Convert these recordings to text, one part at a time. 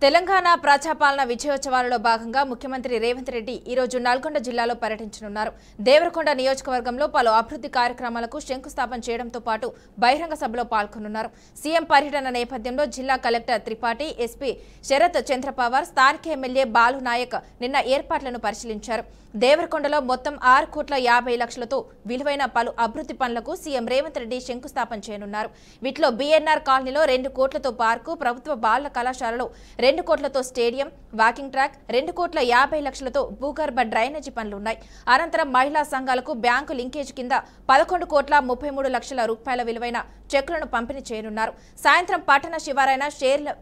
తెలంగాణ ప్రజాపాలన విజయోత్సవాలలో భాగంగా ముఖ్యమంత్రి రేవంత్ రెడ్డి ఈ రోజు నల్గొండ జిల్లాలో పర్యటించనున్నారు. దేవరకొండ నియోజకవర్గంలో పలు అభివృద్ధి కార్యక్రమాలకు శంకుస్థాపన చేయడంతో పాటు బహిరంగ సభలో పాల్గొనున్నారు. సీఎం పర్యటన నేపథ్యంలో జిల్లా కలెక్టర్ త్రిపాఠి, ఎస్పీ శరత్ చంద్రపవార్, స్థానిక ఎమ్మెల్యే బాలు నాయక్ నిన్న ఏర్పాట్లను పరిశీలించారు. దేవరకొండలో మొత్తం 6,50,00,000తో విలువైన పలు అభివృద్ధి పనులకు సీఎం రేవంత్ రెడ్డి శంకుస్థాపన చేయనున్నారు. వీటిలో బీఎన్ఆర్ కాలనీలో 2 కోట్లతో పార్కు, ప్రభుత్వ బాల కళాశాలలో 2 కోట్లతో స్టేడియం, వాకింగ్ ట్రాక్, 2,50,00,000తో భూగర్భ డ్రైనేజీ పనులున్నాయి. అనంతరం మహిళా సంఘాలకు బ్యాంకు లింకేజ్ కింద 11,33,00,000 రూపాయల విలువైన చెక్కులను పంపిణీ చేయనున్నారు. సాయంత్రం పట్టణ శివారైన షేర్ల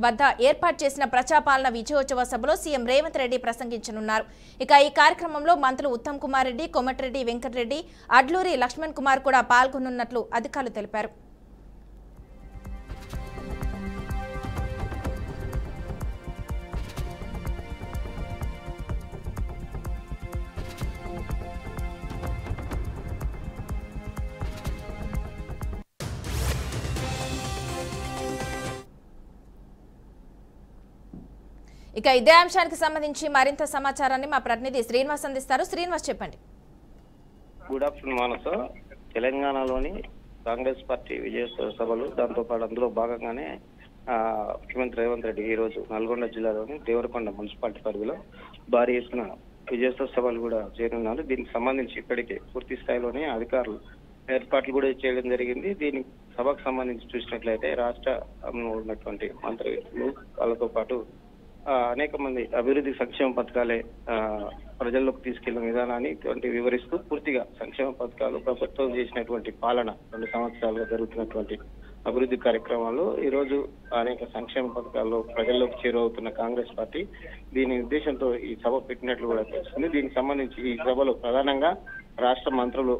వద్ద ఏర్పాటు చేసిన ప్రజాపాలన విజయోత్సవ సభలో సీఎం రేవంత్ రెడ్డి ప్రసంగించనున్నారు. ఇక ఈ కార్యక్రమంలో మంత్రులు ఉత్తమ్ కుమార్ రెడ్డి, కోమటిరెడ్డి వెంకటరెడ్డి, అడ్లూరి లక్ష్మణ్ కుమార్ కూడా పాల్గొనున్నట్లు అధికారులు తెలిపారు. ఇక ఇదే అంశానికి సంబంధించి మరింత సమాచారాన్ని మా ప్రతినిధి శ్రీనివాస్ అందిస్తారు. శ్రీనివాస్, చెప్పండి. గుడ్ ఆఫ్టర్నూన్ మానస. తెలంగాణలోని కాంగ్రెస్ పార్టీ విజయోత్సవ సభలు, దాంతోపాటు అందులో భాగంగానే ముఖ్యమంత్రి రేవంత్ రెడ్డి ఈ రోజు నల్గొండ జిల్లాలోని దేవరకొండ మున్సిపాలిటీ పరిధిలో భారీ ఎత్తున విజయోత్సవ సభలు కూడా చేరున్నారు. దీనికి సంబంధించి ఇప్పటికే పూర్తి స్థాయిలోనే అధికారులు ఏర్పాట్లు కూడా చేయడం జరిగింది. దీనికి సభకు సంబంధించి చూసినట్లయితే రాష్ట్రంలో ఉన్నటువంటి మంత్రులు వాళ్ళతో పాటు అనేక మంది అభివృద్ధి సంక్షేమ పథకాలే ప్రజల్లోకి తీసుకెళ్లిన విధానాన్ని వివరిస్తూ పూర్తిగా సంక్షేమ పథకాలు, ప్రభుత్వం చేసినటువంటి పాలన, 2 సంవత్సరాలుగా జరుగుతున్నటువంటి అభివృద్ధి కార్యక్రమాల్లో ఈ రోజు అనేక సంక్షేమ పథకాల్లో ప్రజల్లోకి చేరువవుతున్న కాంగ్రెస్ పార్టీ దీని ఉద్దేశంతో ఈ సభ పెట్టినట్లు కూడా తెలుస్తుంది. దీనికి సంబంధించి ఈ సభలో ప్రధానంగా రాష్ట్ర మంత్రులు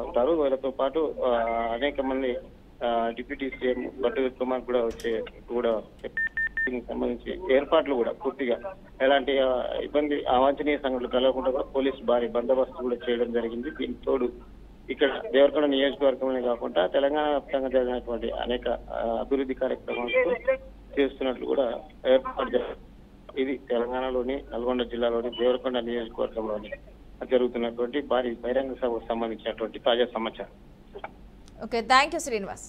ఉంటారు. వీళ్ళతో పాటు అనేక మంది డిప్యూటీ సీఎం బట్టి కుమార్ కూడా దీనికి సంబంధించి ఏర్పాట్లు కూడా పూర్తిగా ఎలాంటి ఇబ్బంది, అవాంఛనీయ సంఘటనలు కలగకుండా కూడా పోలీసు భారీ బందోబస్తు కూడా చేయడం జరిగింది. దీనికి తోడు ఇక్కడ దేవరకొండ నియోజకవర్గంలో కాకుండా తెలంగాణ వ్యాప్తంగా జరిగినటువంటి అనేక అభివృద్ధి కార్యక్రమాలకు చేస్తున్నట్లు కూడా ఏర్పాటు చేశారు. ఇది తెలంగాణలోని నల్గొండ జిల్లాలోని దేవరకొండ నియోజకవర్గంలోని జరుగుతున్నటువంటి భారీ బహిరంగ సభకు సంబంధించినటువంటి తాజా సమాచారం. Okay, thank you Srinivas.